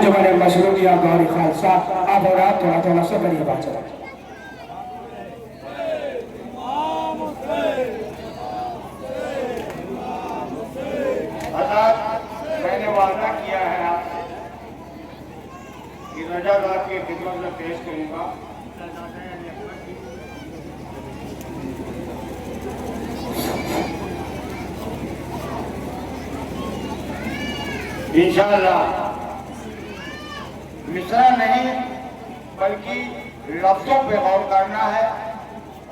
अंजुमन मशरूकिया गौरी खालसा आप और आप थोड़ा थोड़ा सा करिए बात चला। मैंने वादा किया है आपसे कि रजादार की खिदमत में पेश करूंगा। इंशाअल्लाह मिसरा नहीं बल्कि लफ्जों पे गौर करना है।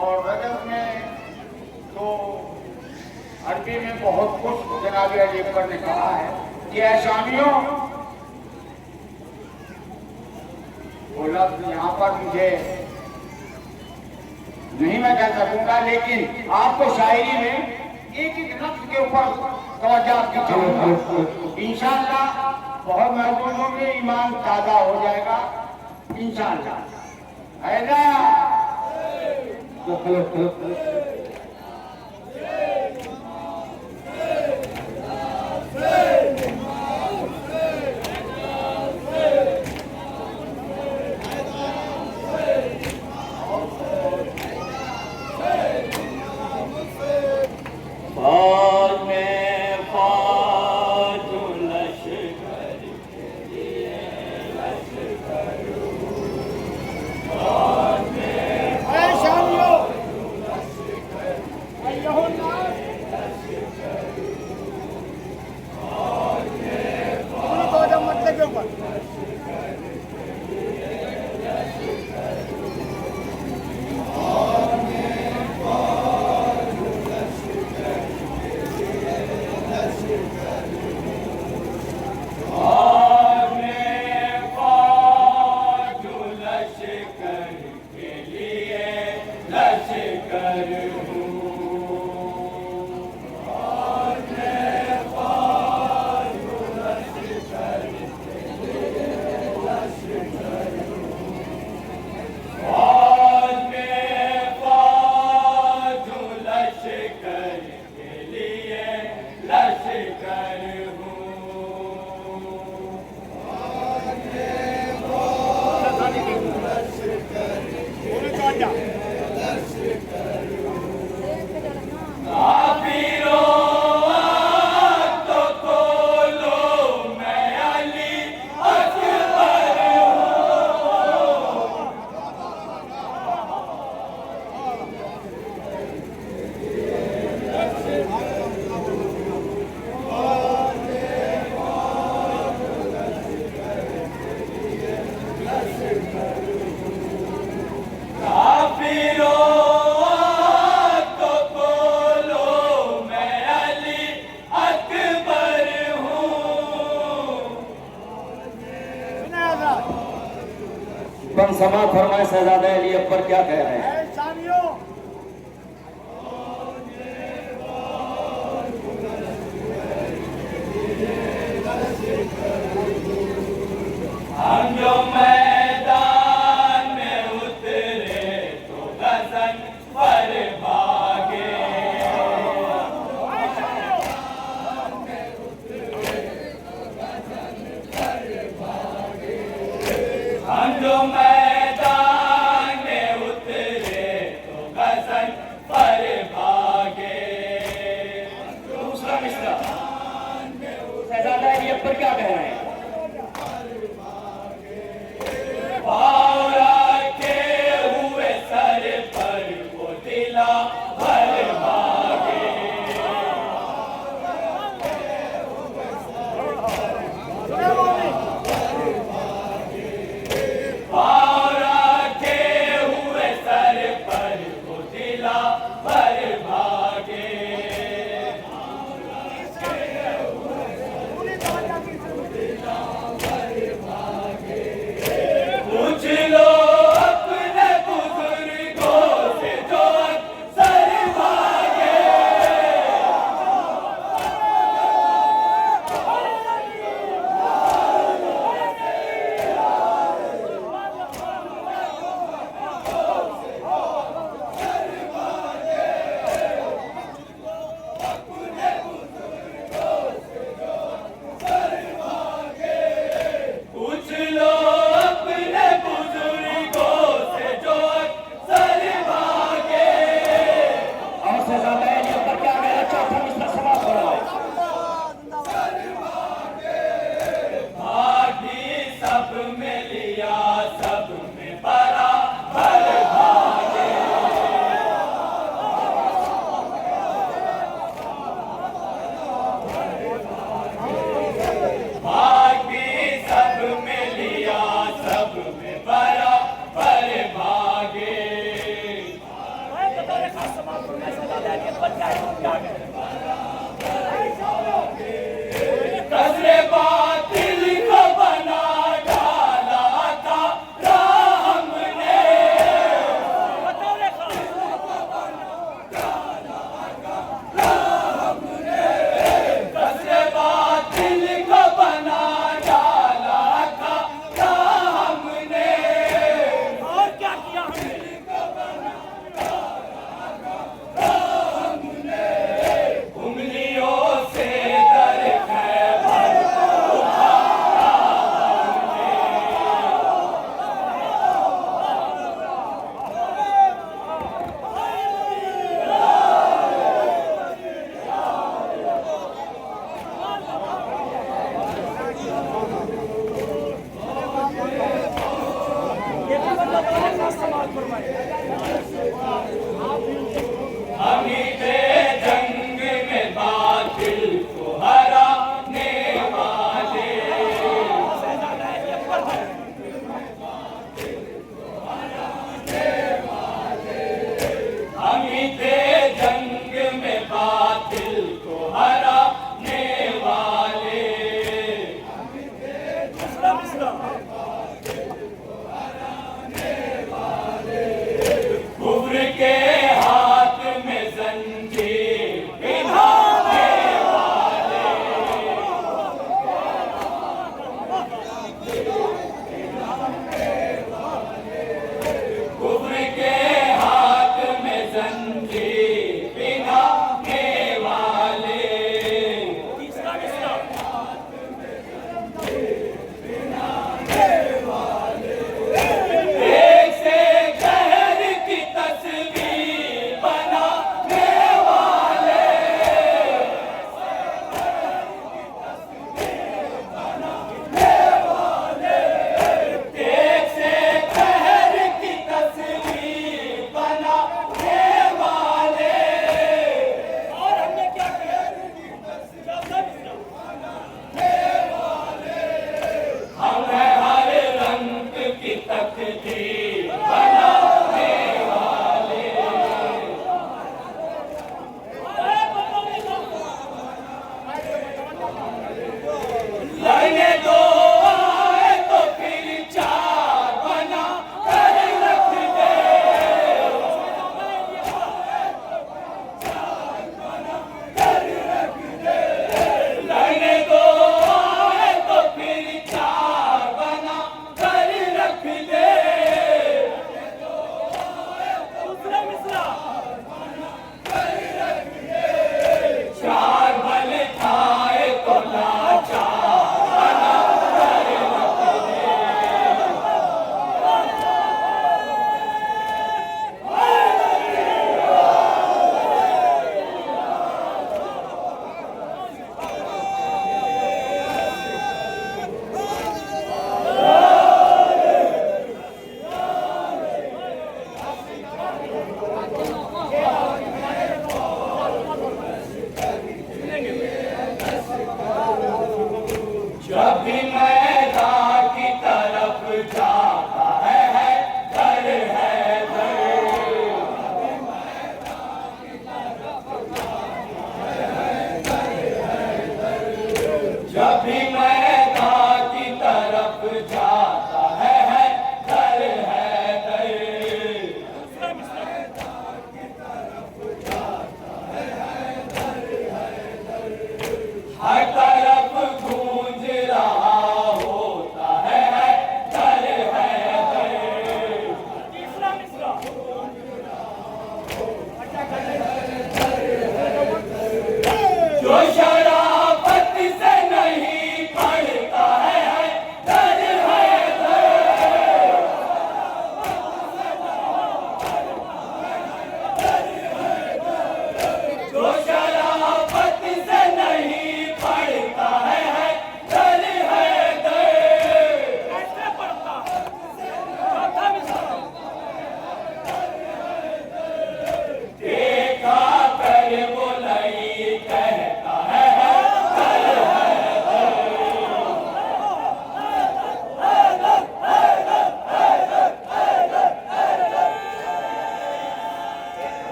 और रजब में तो अरबी में बहुत कुछ जनाब अली अकबर ने कहा है कि ऐशामियों, वो लफ्ज यहाँ पर मुझे नहीं मैं कह सकूंगा, लेकिन आपको शायरी में एक एक लफ्ज के ऊपर तवज्जो कीजिए। इंशाअल्लाह बहुत महसूस होंगे, ईमान ताजा हो जाएगा इंशाअल्लाह। ऐसा समा फरमाए शहजादा अली अकबर क्या कह रहे हैं। हम जो मैदान में उतरे तो गजन पर भागे, हम जो मैदान में उतरे हमी थे जंग में बातिल को हराने वाले, हमी थे जंग में बातिल को हराने वाले, कुफ्र के हाथ में जंजीर पिन्हाने वाले, कुफ्र के हाथ में जंजीर पिन्हाने वाले,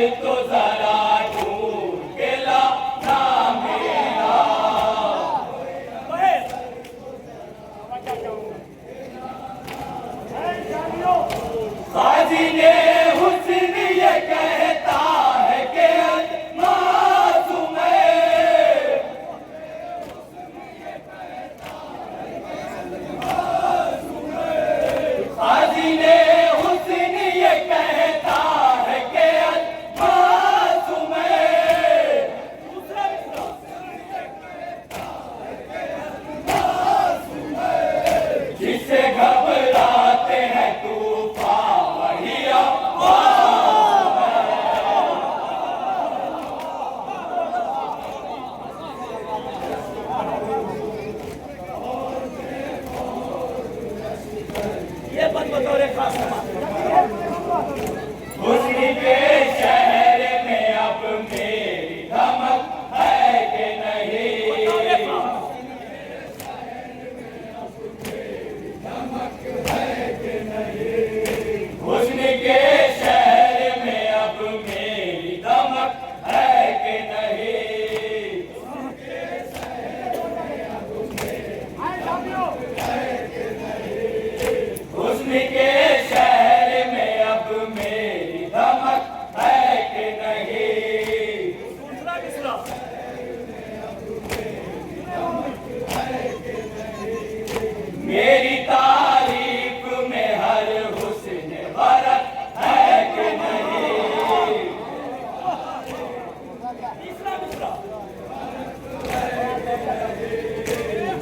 तो जरा ढूंढ के लाना मेरा। खाजिने हुस्न ये कहता है कि मासूम है। खाजिने हुस्न ये कहता है कि मासूम है। जिसे घबराते हैं तूफान वही आवाज़ है। ये बात बताओ रे खास हुस्न के शहर में अब मेरी धमक है कि नहीं। हुस्न के शहर में अब मेरी दमक है कि नहीं। हुस्न के शहर में अब मेरी दमक है कि नहीं। मेरी तारीफ में हर हुस्न बरत है कि नहीं।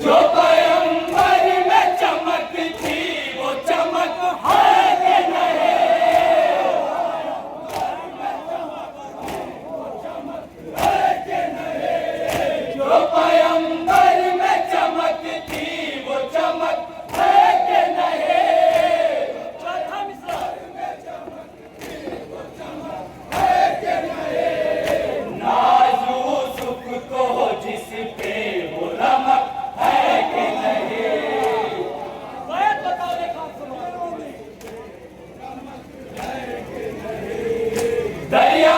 जो पैगंबर में चमक थी वो चमक है कि नहीं। जो पैगंबर में चमक थी वो चमक है कि नहीं। नाज यूसुफ को जिस पे वो रमक है कि नहीं। दरिया